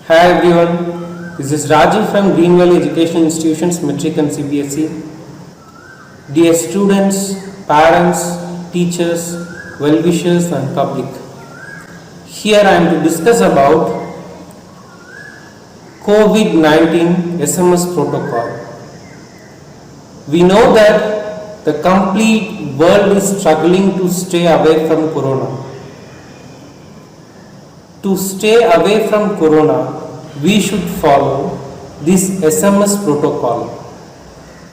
Hi everyone, this is Rajiv from Green Valley Education Institutions, Metric and CBSE. Dear students, parents, teachers, well-wishers and public. Here I am to discuss about COVID-19 SMS protocol. We know that the complete world is struggling to stay away from Corona. To stay away from Corona, we should follow this SMS protocol.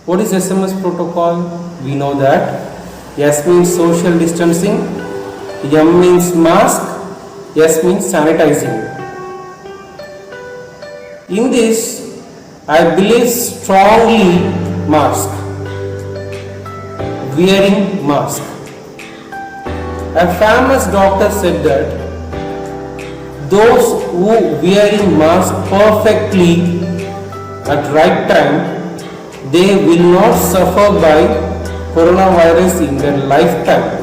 What is SMS protocol? We know that S means social distancing, M means mask, S means sanitizing. In this, I believe strongly mask, wearing mask. A famous doctor said that those who wearing mask perfectly at right time, they will not suffer by coronavirus in their lifetime.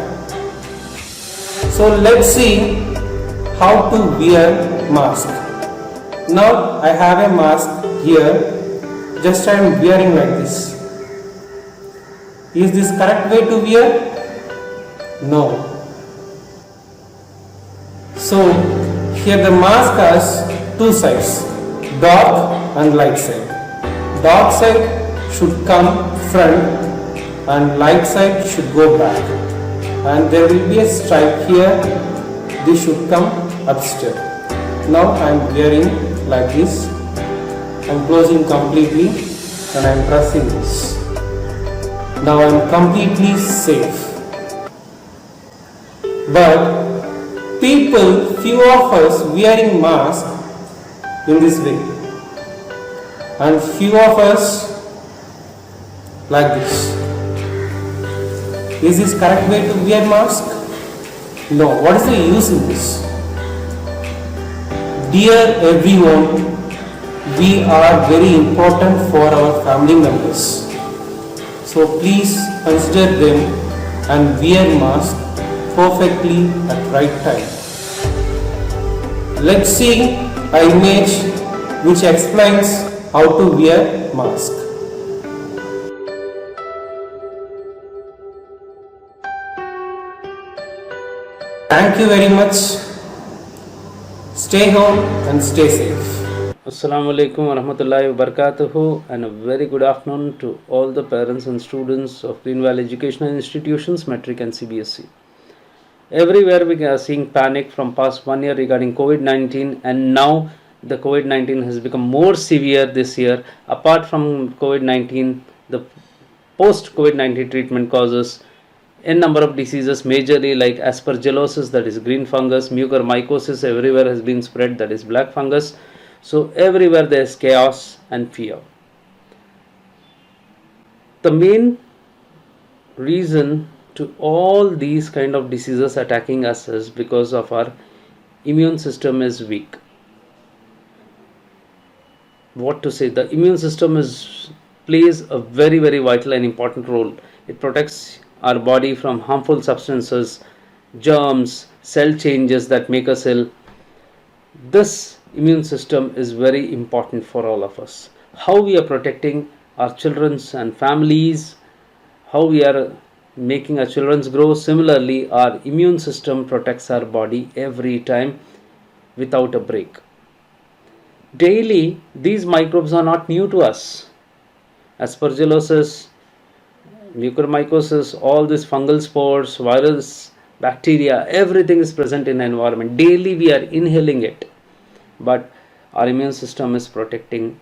So let's see how to wear mask. Now I have a mask here, just I am wearing like this. Is this correct way to wear? No. So here the mask has two sides, dark and light side. Dark side should come front and light side should go back. And there will be a stripe here, this should come upstairs. Now I am wearing like this, I am closing completely and I am pressing this. Now I am completely safe. But few of us wearing mask in this way and few of us like this. Is this correct way to wear mask? No. What is the use in this? Dear everyone, we are very important for our family members. So please consider them and wear mask perfectly at right time. Let's see an image which explains how to wear mask. Thank you very much. Stay home and stay safe. Assalamu alaikum warahmatullahi wabarakatuh, and a very good afternoon to all the parents and students of Green Valley Educational Institutions, Metric and CBSE. Everywhere we are seeing panic from past 1 year regarding COVID-19, and now the COVID-19 has become more severe this year. Apart from COVID-19, the post-COVID-19 treatment causes a number of diseases, majorly like aspergillosis, that is green fungus, mucormycosis everywhere has been spread, that is black fungus. So everywhere there is chaos and fear. The main reason to all these kind of diseases attacking us is because of our immune system is weak. What to say? The immune system plays a very vital and important role. It protects our body from harmful substances, germs, cell changes that make us ill. This immune system is very important for all of us. How we are protecting our children and families, how we are making our children grow. Similarly, our immune system protects our body every time without a break. Daily, these microbes are not new to us. Aspergillosis, mucormycosis, all these fungal spores, virus, bacteria, everything is present in the environment. Daily we are inhaling it. But our immune system is protecting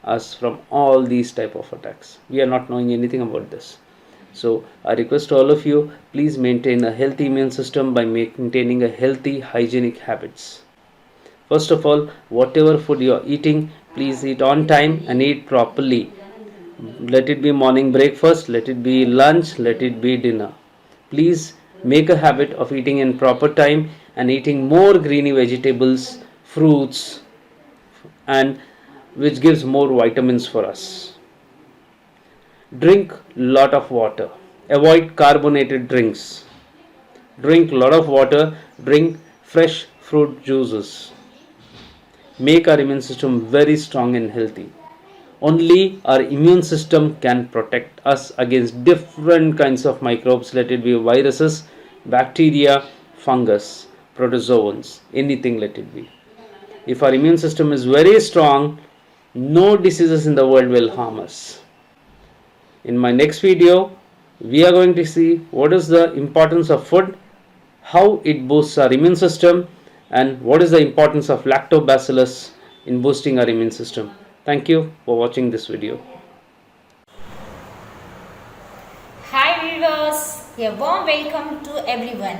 us from all these type of attacks. We are not knowing anything about this. So I request all of you, please maintain a healthy immune system by maintaining a healthy hygienic habits. First of all, whatever food you are eating, please eat on time and eat properly. Let it be morning breakfast, let it be lunch, let it be dinner. Please make a habit of eating in proper time and eating more greeny vegetables, fruits, and which gives more vitamins for us. Drink lot of water. Avoid carbonated drinks. Drink lot of water. Drink fresh fruit juices. make our immune system very strong and healthy. Only our immune system can protect us against different kinds of microbes, let it be viruses, bacteria, fungus, protozoans, anything let it be. If our immune system is very strong, no diseases in the world will harm us. In my next video, we are going to see what is the importance of food, how it boosts our immune system, and what is the importance of lactobacillus in boosting our immune system. Thank you for watching this video. Hi viewers, a warm welcome to everyone.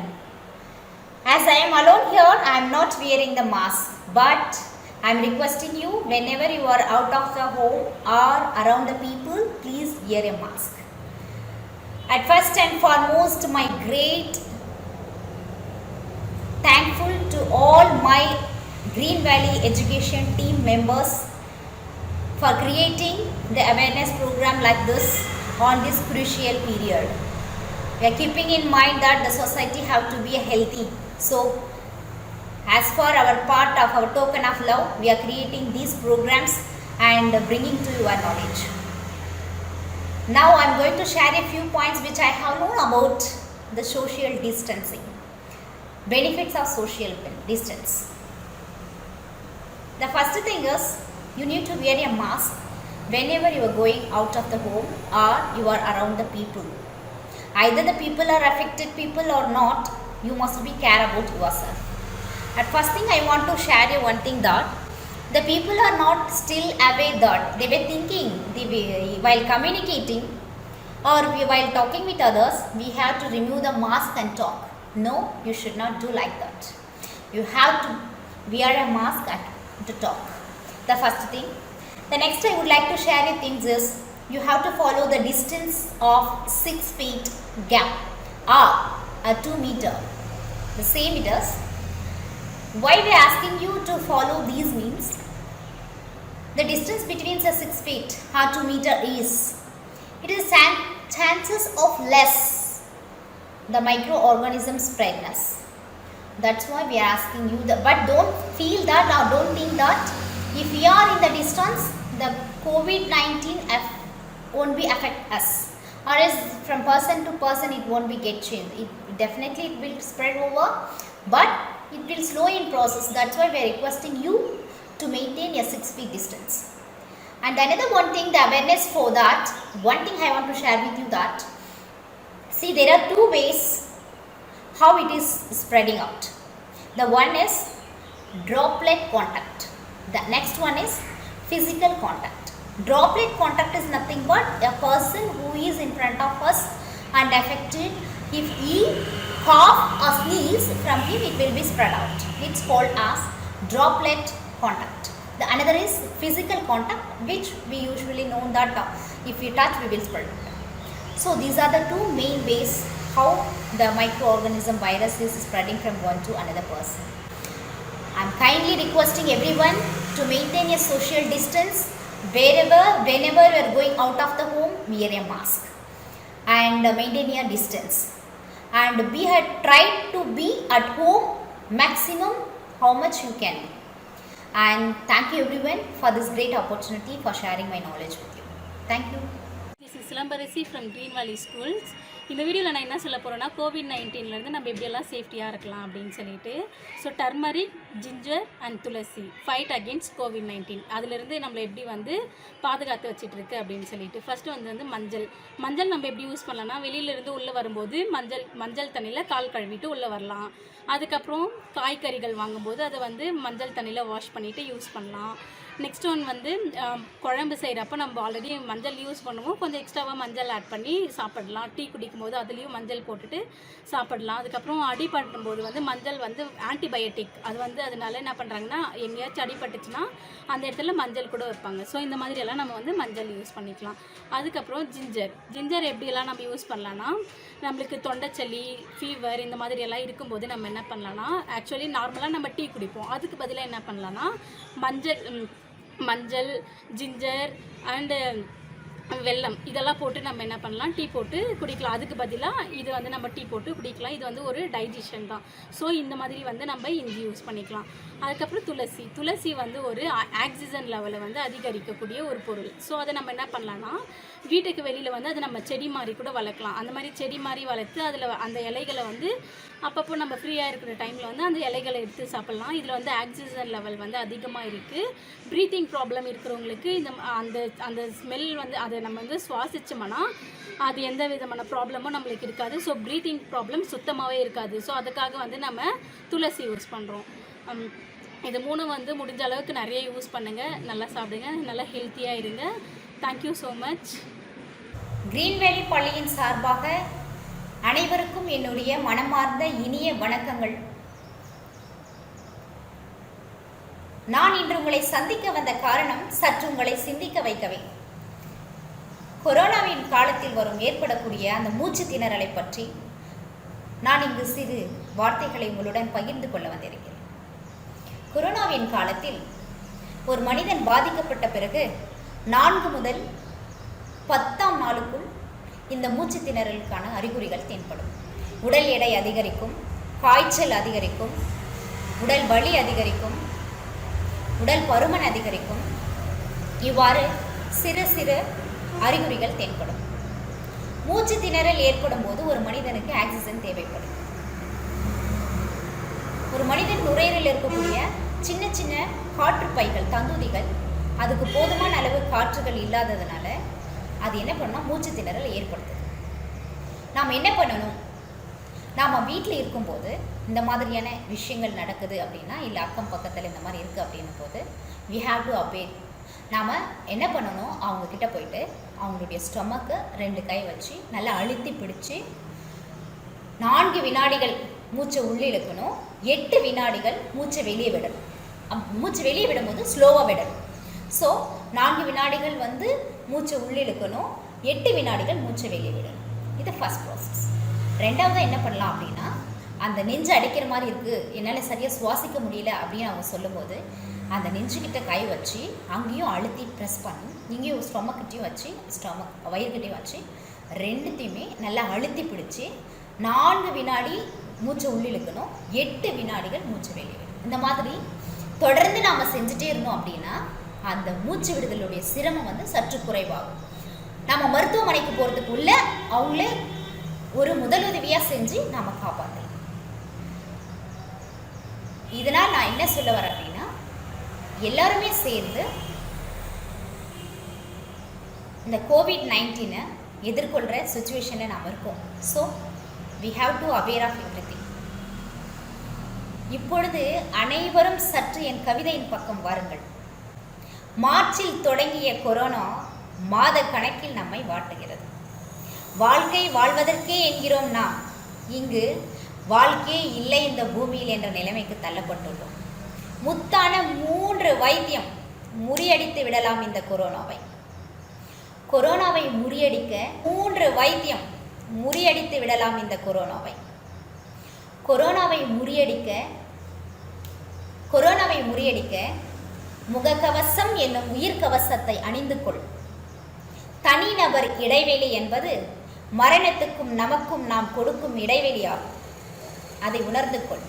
As I am alone here, I am not wearing the mask, but I am requesting you, whenever you are out of the home or around the people, please wear a mask. At first and foremost, my great thankful to all my Green Valley Education team members for creating the awareness program like this on this crucial period. We are keeping in mind that the society have to be healthy. So, as for our part of our token of love, we are creating these programs and bringing to your knowledge. Now, I am going to share a few points which I have known about the social distancing. Benefits of social distance. The first thing is, you need to wear a mask whenever you are going out of the home or you are around the people. Either the people are affected people or not, you must be care about yourself. At first thing I want to share you one thing that the people are not still aware that they were thinking while communicating or while talking with others, we have to remove the mask and talk. No, you should not do like that. You have to wear a mask to talk. The first thing. The next I would like to share you things is you have to follow the distance of 6 feet gap or a 2 meter. The same it is. Why we are asking you to follow these means? The distance between the 6 feet or 2 meter is, it is chances of less the microorganism spreadness. That's why we are asking you that, but don't feel that or don't think that if we are in the distance, the COVID-19 won't be affect us, or as from person to person it won't be get changed. Definitely it will spread over, but it will slow in process. That's why we are requesting you to maintain a 6 feet distance. And another one thing, the awareness for that, one thing I want to share with you that, see, there are 2 ways how it is spreading out. The one is droplet contact. The next one is physical contact. Droplet contact is nothing but a person who is in front of us and affected. If he cough or sneeze, from him it will be spread out. It's called as droplet contact. The another is physical contact, which we usually know that if we touch we will spread it. So these are the 2 main ways how the microorganism virus is spreading from one to another person. I am kindly requesting everyone to maintain a social distance. Whenever you are going out of the home, wear a mask and maintain a distance. And try to be at home maximum how much you can be. And thank you everyone for this great opportunity for sharing my knowledge with you. Thank you. This is Silambarasi from Green Valley Schools. இந்த வீடியோவில் நான் என்ன சொல்ல போகிறேன்னா கோவிட்-19லேருந்து நம்ம எப்படியெல்லாம் சேஃப்டியாக இருக்கலாம் அப்படின்னு சொல்லிட்டு. So turmeric, ginger and tulsi fight against கோவிட்-19 அதிலிருந்து நம்மளை எப்படி வந்து பாதுகாத்து வச்சுட்டு இருக்கு அப்படின்னு சொல்லிட்டு. ஃபஸ்ட்டு வந்து மஞ்சள் நம்ம எப்படி யூஸ் பண்ணலாம்னா, வெளியிலேருந்து உள்ளே வரும்போது மஞ்சள் தண்ணியில் கால் கழுவிட்டு உள்ளே வரலாம். அதுக்கப்புறம் காய்கறிகள் வாங்கும்போது அதை வந்து மஞ்சள் தண்ணியில் வாஷ் பண்ணிவிட்டு யூஸ் பண்ணலாம். நெக்ஸ்ட் ஒன் வந்து குழம்பு செய்கிறப்ப நம்ம ஆல்ரெடி மஞ்சள் யூஸ் பண்ணுவோம், கொஞ்சம் எக்ஸ்ட்ராவாக மஞ்சள் ஆட் பண்ணி சாப்பிடலாம். டீ குடிக்கும் போது அதுலேயும் மஞ்சள் போட்டுட்டு சாப்பிடலாம். அதுக்கப்புறம் அடிபடும் போது வந்து மஞ்சள் வந்து ஆன்டிபயோட்டிக், அது வந்து அதனால என்ன பண்ணுறாங்கன்னா, எங்கேயாச்சும் அடிபட்டுச்சுன்னா அந்த இடத்துல மஞ்சள் கூட வைப்பாங்க. ஸோ இந்த மாதிரியெல்லாம் நம்ம வந்து மஞ்சள் யூஸ் பண்ணிக்கலாம். அதுக்கப்புறம் ஜிஞ்சர் எப்படியெல்லாம் நம்ம யூஸ் பண்ணலான்னா, நம்மளுக்கு தொண்டைச்சளி, ஃபீவர் இந்த மாதிரியெல்லாம் இருக்கும்போது நம்ம என்ன பண்ணலான்னா, ஆக்சுவலி நார்மலாக நம்ம டீ குடிப்போம், அதுக்கு பதிலாக என்ன பண்ணலான்னா மஞ்சள், ஜிஞ்சர் அண்டு வெல்லம் இதெல்லாம் போட்டு நம்ம என்ன பண்ணலாம், டீ போட்டு குடிக்கலாம். அதுக்கு பதிலாக இது வந்து நம்ம டீ போட்டு குடிக்கலாம். இது வந்து ஒரு டைஜஷன் தான். ஸோ இந்த மாதிரி வந்து நம்ம இஞ்சி யூஸ் பண்ணிக்கலாம். அதுக்கப்புறம் துளசி வந்து ஒரு ஆக்சிஜன் லெவலை வந்து அதிகரிக்கக்கூடிய ஒரு பொருள். ஸோ அதை நம்ம என்ன பண்ணலாம்னா, வீட்டுக்கு வெளியில் வந்து அதை நம்ம செடி மாதிரி கூட வளர்க்கலாம். அந்த மாதிரி செடி மாதிரி வளர்த்து அதில் அந்த இலைகளை வந்து அப்பப்போ நம்ம ஃப்ரீயாக இருக்கிற டைமில் வந்து அந்த இலைகளை எடுத்து சாப்பிட்லாம். இதில் வந்து ஆக்சிஜன் லெவல் வந்து அதிகமாக இருக்குது. ப்ரீத்திங் ப்ராப்ளம் இருக்கிறவங்களுக்கு அந்த ஸ்மெல் வந்து அதை நம்ம வந்து சுவாசிச்சோம்னா அது எந்த விதமான ப்ராப்ளமும் நம்மளுக்கு இருக்காது. ஸோ ப்ரீத்திங் ப்ராப்ளம் சுத்தமாகவே இருக்காது. ஸோ அதுக்காக வந்து நம்ம துளசி யூஸ் பண்ணுறோம். இது 3 வந்து முடிஞ்ச அளவுக்கு நிறைய யூஸ் பண்ணுங்கள், நல்லா சாப்பிடுங்க, நல்லா ஹெல்த்தியாக இருங்க. Thank you so much. கிரீன் வேலி பள்ளியின் சார்பாக அனைவருக்கும் என்னுடைய மனமார்ந்த இனிய வணக்கங்கள். நான் இன்று உங்களை சந்திக்க வந்த காரணம் சற்று உங்களை சிந்திக்க வைக்கவே. கொரோனாவின் காலத்தில் ஏற்படக்கூடிய அந்த மூச்சு திணறலை பற்றி நான் இங்கு சிறு வார்த்தைகளை உங்களுடன் பகிர்ந்து கொள்ள வந்திருக்கிறேன். கொரோனாவின் காலத்தில் ஒரு மனிதன் பாதிக்கப்பட்ட பிறகு 4 முதல் 10ஆம் நாளுக்குள் இந்த மூச்சு திணறலுக்கான அறிகுறிகள் தென்படும். உடல் எடை அதிகரிக்கும், காய்ச்சல் அதிகரிக்கும், உடல் வலி அதிகரிக்கும், உடல் பருமன் அதிகரிக்கும். இவ்வாறு சிறு அறிகுறிகள் தென்படும். மூச்சு திணறல் ஏற்படும் போது ஒரு மனிதனுக்கு ஆக்சிஜன் தேவைப்படும். ஒரு மனிதன் நுரையீரலில் இருக்கக்கூடிய சின்ன காற்று பைகள், தந்துதிகள், அதுக்கு போதுமான அளவு காற்றுகள் இல்லாததுனால அது என்ன பண்ணணும், மூச்சு திணறல் ஏற்படுத்துது. நாம் என்ன பண்ணணும், நாம் வீட்டில் இருக்கும்போது இந்த மாதிரியான விஷயங்கள் நடக்குது அப்படின்னா, இல்லை அக்கம் பக்கத்தில் இந்த மாதிரி இருக்குது அப்படின்னும் போது we have to obey. நாம் என்ன பண்ணணும், அவங்கக்கிட்ட போயிட்டு அவங்களுடைய ஸ்டொமக்கை 2 கை வச்சு நல்லா அழுத்தி பிடிச்சி 4 வினாடிகள் மூச்சை உள்ளே இழுக்கணும், 8 வினாடிகள் மூச்சை வெளியே விடணும். மூச்சு வெளியே விடும்போது ஸ்லோவாக விடணும். ஸோ 4 வினாடிகள் வந்து மூச்சை உள்ளே இழுக்கணும், 8 வினாடிகள் மூச்சை வெளியே விடணும். இது ஃபர்ஸ்ட் ப்ராசஸ். ரெண்டாவது என்ன பண்ணலாம் அப்படின்னா, அந்த நெஞ்சு அடிக்கிற மாதிரி இருக்குது, என்னால் சரியாக சுவாசிக்க முடியல அப்படின்னு அவங்க சொல்லும்போது அந்த நெஞ்சுக்கிட்ட கை வச்சு அங்கேயும் அழுத்தி ப்ரெஸ் பண்ணி, இங்கேயும் ஸ்டொமக்கிட்டையும் வச்சு, வயிறுக்கிட்டையும் வச்சு 2த்தையுமே நல்லா அழுத்தி பிடிச்சி 4 வினாடி மூச்சை உள்ளிழுக்கணும், 8 வினாடிகள் மூச்சு வெளியே. இந்த மாதிரி தொடர்ந்து நாம் செஞ்சுட்டே இருந்தோம் அப்படின்னா அந்த மூச்சு விடுதலுடைய சிரமம் வந்து சற்று குறைவாகும். நம்ம மருத்துவமனைக்கு போகிறதுக்குள்ள அவங்களே ஒரு முதலுதவியாக செஞ்சு நாம் காப்பாற்றலாம். இதனால் நான் என்ன சொல்ல வரேன் அப்படின்னா, எல்லாருமே சேர்ந்து இந்த COVID-19 எதிர்கொள்கிற சுச்சுவேஷனில் நாம் இருக்கோம். So we have to aware of everything. இப்பொழுது அனைவரும் சற்று என் கவிதையின் பக்கம் வாருங்கள். மார்ச்சில் தொடங்கிய கொரோனா மாத கணக்கில் நம்மை வாட்டுகிறது. வாழ்க்கை வாழ்வதற்கே என்கிறோம் நாம், இங்கு வாழ்க்கையே இல்லை இந்த பூமியில் என்ற நிலைமைக்கு தள்ளப்பட்டுள்ளோம். முத்தான 3 வைத்தியம் முறியடித்து விடலாம் இந்த கொரோனாவை. கொரோனாவை முறியடிக்க 3 வைத்தியம் முறியடித்து விடலாம் இந்த கொரோனாவை. கொரோனாவை முறியடிக்க முகக்கவசம் என்னும் உயிர்கவசத்தை அணிந்து கொள். தனிநபர் இடைவெளி என்பது மரணத்துக்கும் நமக்கும் நாம் கொடுக்கும் இடைவெளியாகும். அதை உணர்ந்து கொள்.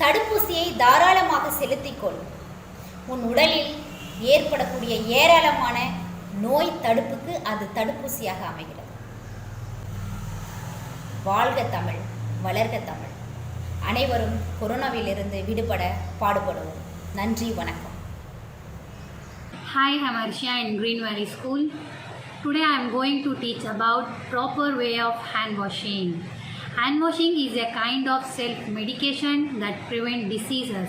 தடுப்பூசியை தாராளமாக செலுத்திக்கொள். உன் உடலில் ஏற்படக்கூடிய ஏராளமான நோய் தடுப்புக்கு அது தடுப்பூசியாக அமைகிறது. வாழ்க தமிழ், வளர்க தமிழ். அனைவரும் கொரோனாவிலிருந்து விடுபட பாடுபடுவோம். நன்றி, வணக்கம். Hi, I'm Arshia in Green Valley School. Today I am going to teach about proper way of hand washing. Hand washing is a kind of self-medication that prevents diseases.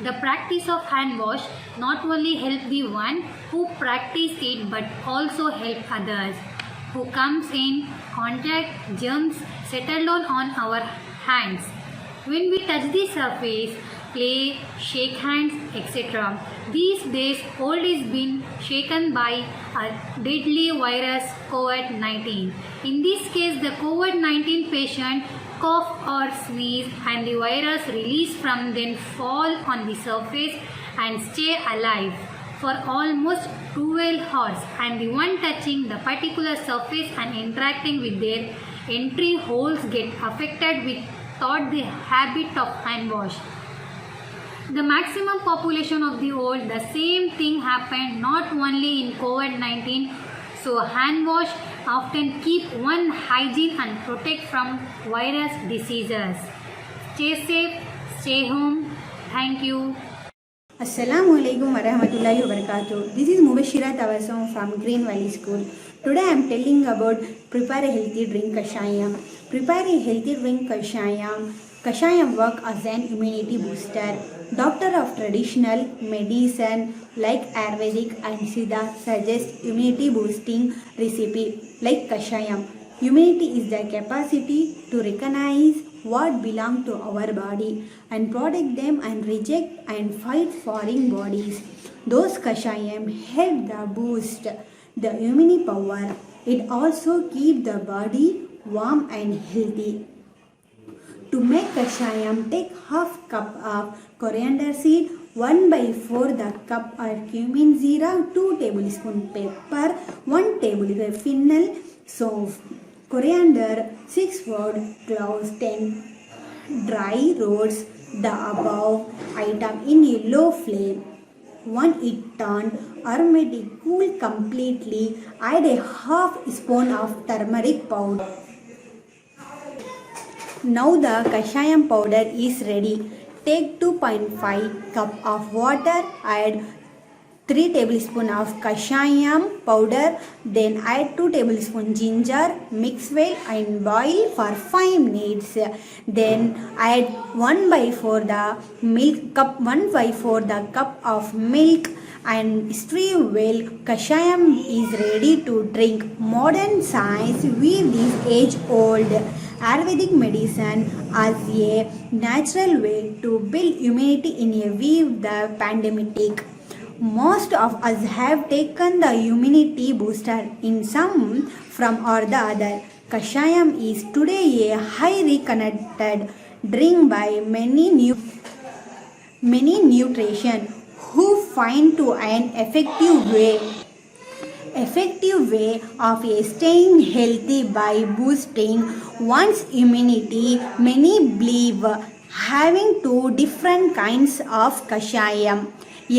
The practice of hand wash not only help the one who practice it but also help others who comes in contact germs settle down on our hands. When we touch the surface, play, shake hands, etc. These days, world is being shaken by a deadly virus COVID-19. In this case, the COVID-19 patient cough or sneeze and the virus released from them fall on the surface and stay alive. for almost 12 hours, and the one touching the particular surface and interacting with their entry holes get affected without the habit of hand wash. The maximum population of the world, the same thing happened not only in COVID-19. So hand wash often keep one hygiene and protect from virus diseases. Stay safe, stay home. Thank you. Assalamualaikum warahmatullahi wabarakatuh. This is Mubashira Tawassum from Green Valley School. Today I am telling about prepare a healthy drink kashayam. Prepare a healthy drink kashayam. Kashayam work as an immunity booster. Doctor of traditional medicine like Ayurvedic and Siddha suggest immunity boosting recipe like kashayam. Immunity is the capacity to recognize what belong to our body and protect them and reject and fight foreign bodies. Those kashayam help the boost the immunity power. It also keep the body warm and healthy. To make kashayam, take half cup of coriander seed, 1/4 the cup of cumin zira, 2 tablespoon pepper, 1 tablespoon fennel, so coriander, 6 word cloves, 10 dry roasts the above item in a low flame. When it turned aromatic, cool completely, add a half spoon of turmeric powder. Now the kashayam powder is ready. Take 2.5 cup of water, add 3 tablespoons of kashayam powder, then add 2 tablespoons ginger, mix well and boil for 5 minutes. Then add 1/4 the milk cup, 1/4 the cup of milk and stir well. Kashayam is ready to drink. Modern science weave this age-old Ayurvedic medicine as a natural way to build immunity in a weave the pandemic. Most of us have taken the immunity booster in some form or the other. Kashayam is today a highly connected drink by many nutrition who find to an effective way of staying healthy by boosting one's immunity. Many believe having 2 different kinds of kashayam.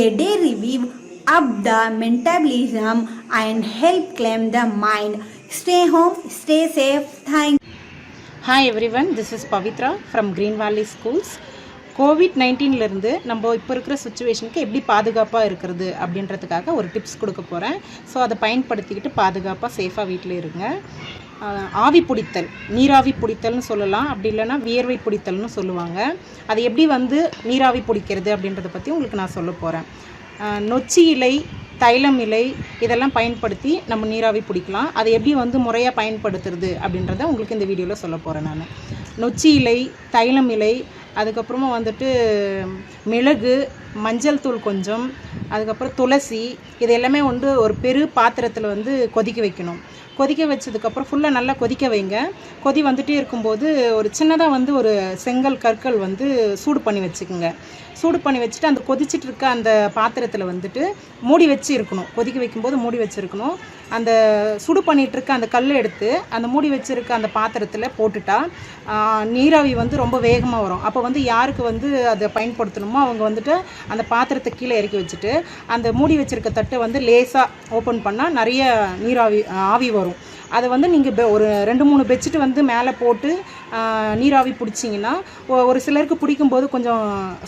A day revive up the metabolism and help calm the mind. Stay home, stay safe. Thank you. Hi everyone, this is Pavitra from Green Valley Schools. COVID-19லேருந்து நம்ம இப்போ இருக்கிற சுச்சுவேஷனுக்கு எப்படி பாதுகாப்பாக இருக்கிறது அப்படின்றதுக்காக ஒரு tips கொடுக்க போகிறேன். ஸோ அதை பயன்படுத்திக்கிட்டு பாதுகாப்பாக சேஃபாக வீட்டில் இருங்க. ஆவி பிடித்தல், நீராவி பிடித்தல்னு சொல்லலாம், அப்படி இல்லைன்னா வியர்வை பிடித்தல்னு சொல்லுவாங்க. அது எப்படி நீராவி பிடிக்கிறது அப்படின்றத பற்றி உங்களுக்கு நான் சொல்ல போகிறேன். நொச்சி இலை, தைலம் இலை இதெல்லாம் பயன்படுத்தி நம்ம நீராவி பிடிக்கலாம். அதை எப்படி முறையாக பயன்படுத்துறது அப்படின்றத உங்களுக்கு இந்த வீடியோவில் சொல்ல போகிறேன். நான் நொச்சி இலை, தைலம் இலை, அதுக்கப்புறமா மிளகு, மஞ்சள் தூள் கொஞ்சம், அதுக்கப்புறம் துளசி, இது எல்லாமே ஒரு பெரு பாத்திரத்தில் கொதிக்க வைக்கணும். கொதிக்க வச்சதுக்கப்புறம் ஃபுல்லாக நல்லா கொதிக்க வைங்க. கொதி வந்துகிட்டே இருக்கும்போது ஒரு சின்னதாக ஒரு செங்கல் கற்கள் சூடு பண்ணி வச்சுக்கோங்க. சூடு பண்ணி வச்சுட்டு அந்த கொதிச்சிட்டு இருக்க அந்த பாத்திரத்தில் மூடி வச்சு இருக்கணும். கொதிக்க வைக்கும்போது மூடி வச்சுருக்கணும். அந்த சுடு பண்ணிகிட்டு இருக்க அந்த கல்லை எடுத்து அந்த மூடி வச்சுருக்க அந்த பாத்திரத்தில் போட்டுட்டா நீராவி ரொம்ப வேகமாக வரும். அப்போ யாருக்கு அதை பயன்படுத்தணுமோ அவங்க அந்த பாத்திரத்தை கீழே இறக்கி வச்சுட்டு அந்த மூடி வச்சுருக்க தட்டை லேசாக ஓப்பன் பண்ணால் நிறைய நீராவி ஆவி வரும். அதை நீங்கள் ஒரு 2-3 பெட்ஷீட்டு மேலே போட்டு நீராவி பிடிச்சிங்கன்னா ஒரு சிலருக்கு பிடிக்கும்போது கொஞ்சம்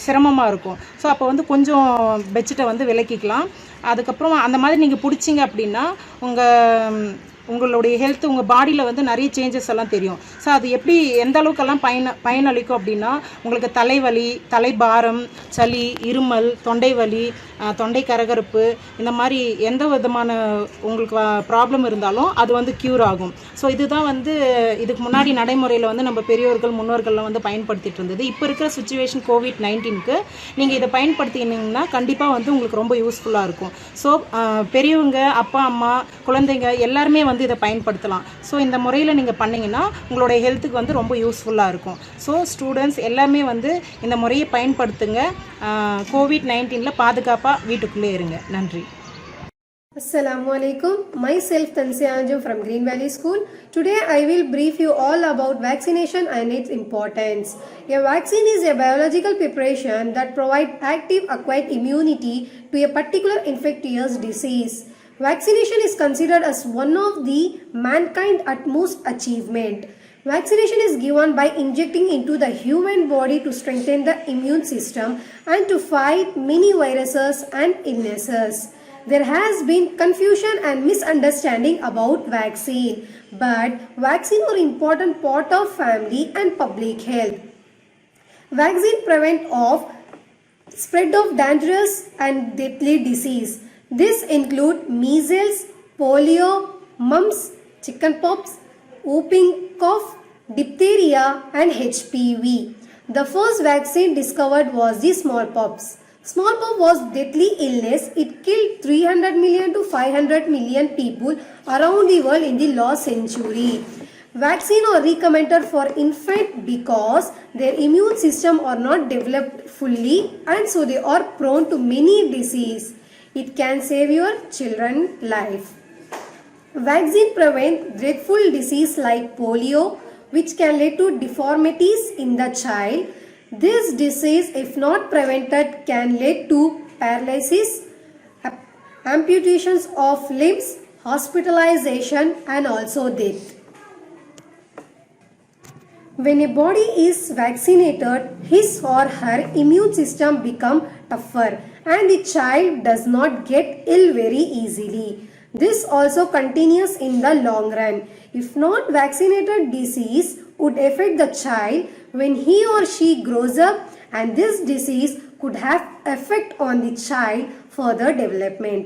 சிரமமாக இருக்கும். ஸோ அப்போ கொஞ்சம் பெட்ஷீட்டை விலக்கிக்கலாம். அதுக்கப்புறம் அந்த மாதிரி நீங்கள் பிடிச்சிங்க அப்படின்னா உங்களுடைய ஹெல்த், உங்கள் பாடியில் நிறைய சேஞ்சஸ் எல்லாம் தெரியும். ஸோ அது எப்படி எந்த அளவுக்கெல்லாம் பயனளிக்கும் அப்படின்னா உங்களுக்கு தலைவலி, தலைபாரம், சளி, இருமல், தொண்டை வலி, தொண்டை கரகரப்பு, இந்த மாதிரி எந்த விதமான உங்களுக்கு ப்ராப்ளம் இருந்தாலும் அது க்யூர் ஆகும். ஸோ இதுதான் இதுக்கு முன்னாடி நடைமுறையில் நம்ம பெரியோர்கள் முன்னோர்கள்லாம் பயன்படுத்திட்டு இருந்தது. இப்போ இருக்கிற சுச்சுவேஷன் COVID-19க்கு நீங்கள் இதை பயன்படுத்தினீங்கன்னா கண்டிப்பாக உங்களுக்கு ரொம்ப யூஸ்ஃபுல்லாக இருக்கும். ஸோ பெரியவங்க, அப்பா, அம்மா, குழந்தைங்க எல்லாருமே வந்து இதை பயன்படுத்தலாம். ஸோ இந்த முறையில் நீங்கள் பண்ணிங்கன்னா உங்களுடைய ஹெல்த்துக்கு வந்து ரொம்ப யூஸ்ஃபுல்லாக இருக்கும். ஸோ ஸ்டூடெண்ட்ஸ் எல்லாமே வந்து இந்த முறையை பயன்படுத்துங்க. கோவிட்-19 பாதுகாப்பாக வீட்டுக்குள்ளே இருங்க. நன்றி. Assalamu alaikum. Myself Tansia Anju from Green Valley School. Today I will brief you all about vaccination and its importance. A vaccine is a biological preparation that provides active acquired immunity to a particular infectious disease. Vaccination is considered as one of the mankind's utmost achievement. Vaccination is given by injecting into the human body to strengthen the immune system and to fight many viruses and illnesses. There has been confusion and misunderstanding about vaccine, but vaccine are important part of family and public health. Vaccine prevent of spread of dangerous and deadly disease. This include measles, polio, mumps, chickenpox, whooping cough, diphtheria and HPV. The first vaccine discovered was the smallpox. Smallpox was deadly illness. It killed 300 million to 500 million people around the world in the last century. Vaccine are recommended for infant because their immune system are not developed fully and so they are prone to many disease. It can save your children's life. Vaccine prevent dreadful disease like polio, which can lead to deformities in the child. This disease, if not prevented, can lead to paralysis, amputations of limbs, hospitalization and also death. When a body is vaccinated, his or her immune system becomes tougher and the child does not get ill very easily. This also continues in the long run. If not vaccinated, disease would affect the child when he or she grows up, and this disease could have effect on the child further development.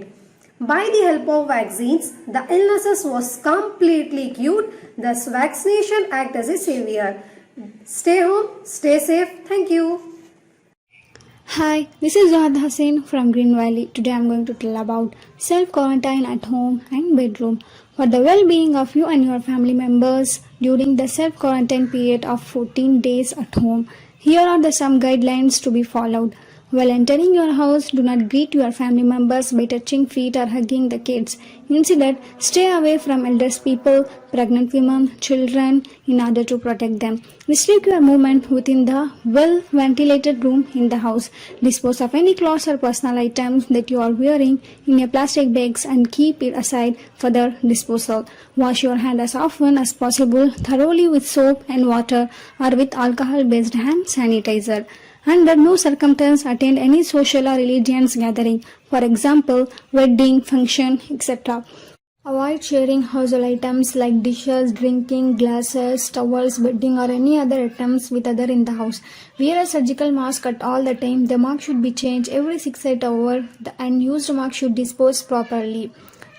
By the help of vaccines, the illnesses was completely cured. Thus, vaccination act as a savior. Stay home, stay safe. Thank you. Hi, this is Rahad Hussain from Green Valley. Today I am going to tell about self-quarantine at home and bedroom. For the well-being of you and your family members during the self-quarantine period of 14 days at home, here are some guidelines to be followed. While entering your house, do not greet your family members by touching feet or hugging the kids. Instead, stay away from elderly people, pregnant women, children in order to protect them. Restrict your movement within the well-ventilated room in the house. Dispose of any clothes or personal items that you are wearing in a plastic bags and keep it aside for their disposal. Wash your hands as often as possible, thoroughly with soap and water or with alcohol-based hand sanitizer. Under no circumstance attend any social or religious gathering, for example, wedding, function, etc. Avoid sharing household items like dishes, drinking, glasses, towels, bedding or any other items with others in the house. Wear a surgical mask at all the time. The mask should be changed every 6-8 hours. The unused mask should dispose properly.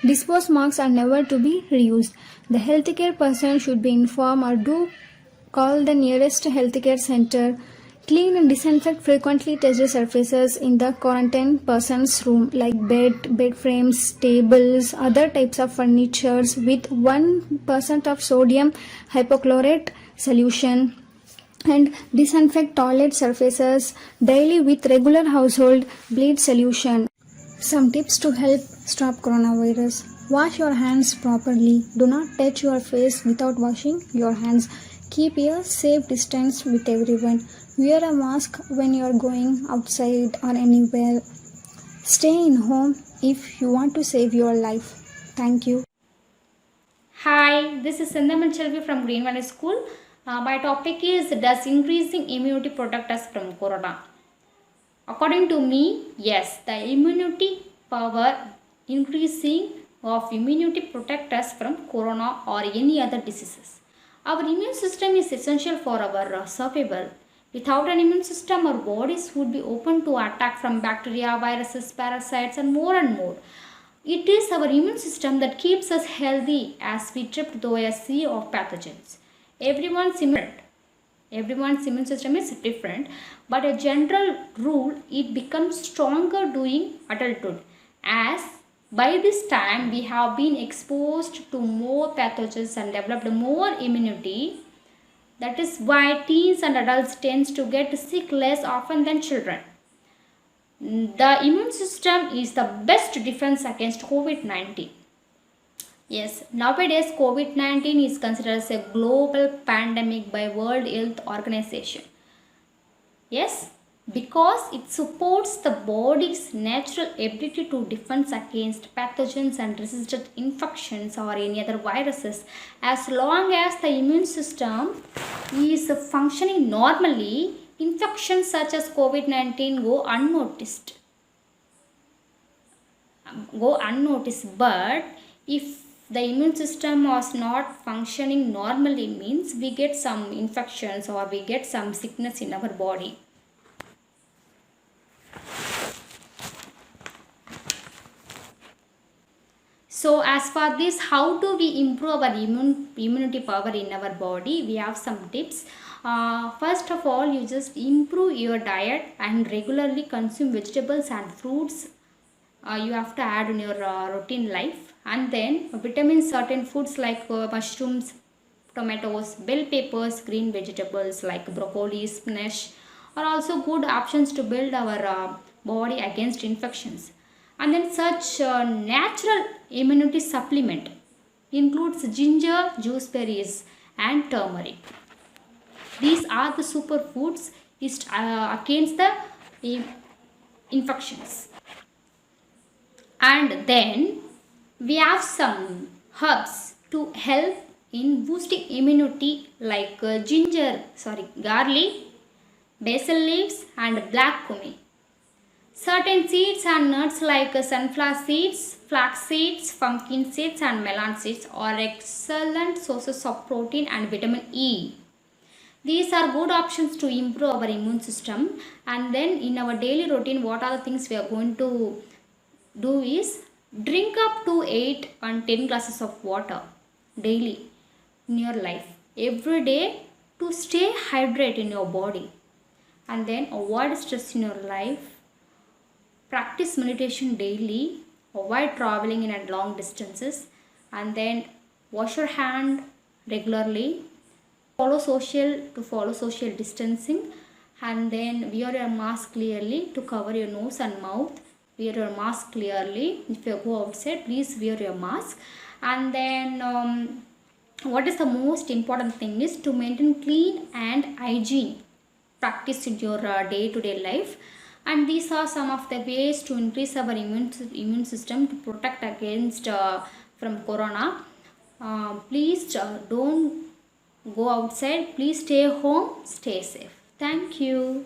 Disposed masks are never to be reused. The healthcare person should be informed or do call the nearest healthcare center. Clean and disinfect frequently touched surfaces in the quarantine person's room like bed frames, tables, other types of furnitures with 1% of sodium hypochlorite solution, and disinfect toilet surfaces daily with regular household bleach solution. Some tips to help stop coronavirus. Wash your hands properly. Do not touch your face without washing your hands. Keep a safe distance with everyone. Wear a mask when you are going outside or anywhere. Stay in home if you want to save your life. Thank you. Hi, this is Sindhamal Chelvi from Green Valley School. My topic is, does increasing immunity protect us from corona? According to me, yes, the immunity power increasing of immunity protect us from corona or any other diseases. Our immune system is essential for our survival. Without an immune system, our bodies would be open to attack from bacteria, viruses, parasites and more. It is our immune system that keeps us healthy as we drift through a sea of pathogens. Everyone's immune system is different, but a general rule, it becomes stronger during adulthood as By this time, we have been exposed to more pathogens and developed more immunity. That is why teens and adults tend to get sick less often than children. The immune system is the best defense against COVID-19. Yes, nowadays COVID-19 is considered as a global pandemic by World Health Organization. Yes, because it supports the body's natural ability to defend against pathogens and resistant infections or any other viruses. As long as the immune system is functioning normally, infections such as COVID-19 go unnoticed. But if the immune system was not functioning normally, means we get some infections or we get some sickness in our body. So as for this, how do we improve our immunity power in our body? We have some tips. First of all, you just improve your diet and regularly consume vegetables and fruits. You have to add in your routine life. And then vitamins, certain foods like mushrooms, tomatoes, bell peppers, green vegetables like broccoli, spinach are also good options to build our body against infections. And then such natural immunity supplement includes ginger, gooseberries and turmeric. These are the superfoods against the infections. And then we have some herbs to help in boosting immunity like garlic, basil leaves and black cumin. Certain seeds and nuts like sunflower seeds, flax seeds, pumpkin seeds and melon seeds are excellent sources of protein and vitamin E. These are good options to improve our immune system. And then in our daily routine, what are the things we are going to do is drink up to 8 and 10 glasses of water daily in your life every day to stay hydrated in your body. And then avoid stress in your life. Practice meditation daily, avoid traveling in at long distances, and then wash your hand regularly, follow social distancing, and then wear your mask clearly to cover your nose and mouth. Wear your mask clearly. If you go outside, please wear your mask. And then what is the most important thing is to maintain clean and hygiene practice in your day-to-day life. And these are some of the ways to increase our immune system to protect against from corona. Please don't go outside. Please stay home, stay safe. Thank you.